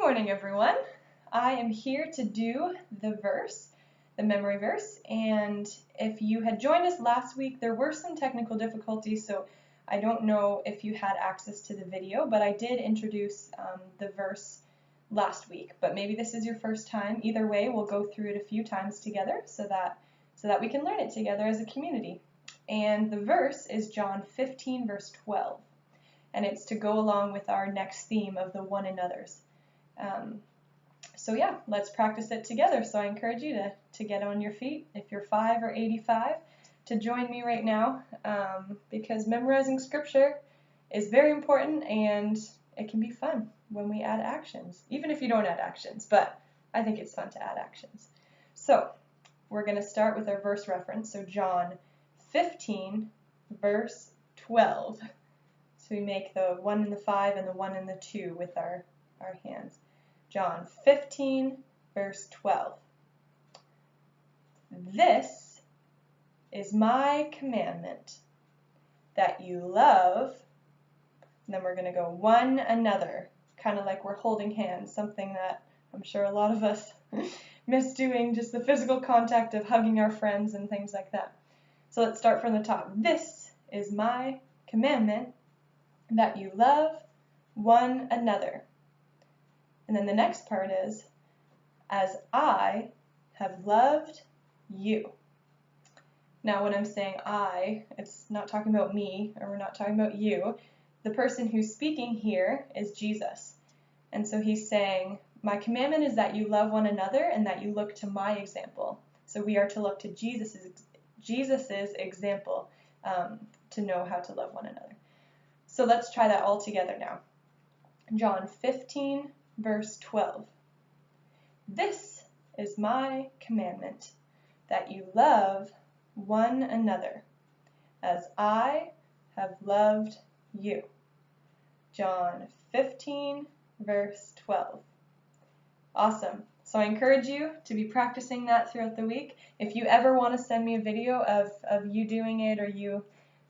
morning, everyone. I am here to do the memory verse, and if you had joined us last week, there were some technical difficulties, so I don't know if you had access to the video, but I did introduce the verse last week, but maybe this is your first time. Either way, we'll go through it a few times together so that we can learn it together as a community. And the verse is John 15, verse 12, and it's to go along with our next theme of the one another's. So yeah, let's practice it together. So I encourage you to get on your feet, if you're 5 or 85, to join me right now, because memorizing scripture is very important and it can be fun when we add actions, even if you don't add actions, but I think it's fun to add actions. So we're going to start with our verse reference, so John 15, verse 12. So we make the 1 and the 5 and the 1 and the 2 with our hands. John 15, verse 12. This is my commandment, that you love, and then we're going to go one another, kind of like we're holding hands, something that I'm sure a lot of us miss doing, just the physical contact of hugging our friends and things like that. So let's start from the top. This is my commandment, that you love one another. And then the next part is, as I have loved you. Now when I'm saying I, it's not talking about me, or we're not talking about you. The person who's speaking here is Jesus. And so he's saying, my commandment is that you love one another and that you look to my example. So we are to look to Jesus's example to know how to love one another. So let's try that all together now. John 15, verse 12. This is my commandment, that you love one another, as I have loved you. John 15, verse 12. Awesome. So I encourage you to be practicing that throughout the week. If you ever want to send me a video of you doing it, or you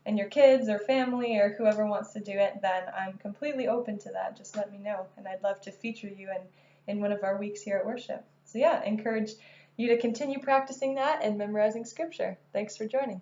and your kids or family or whoever wants to do it, then I'm completely open to that. Just let me know, and I'd love to feature you in one of our weeks here at worship. So yeah, encourage you to continue practicing that and memorizing scripture. Thanks for joining.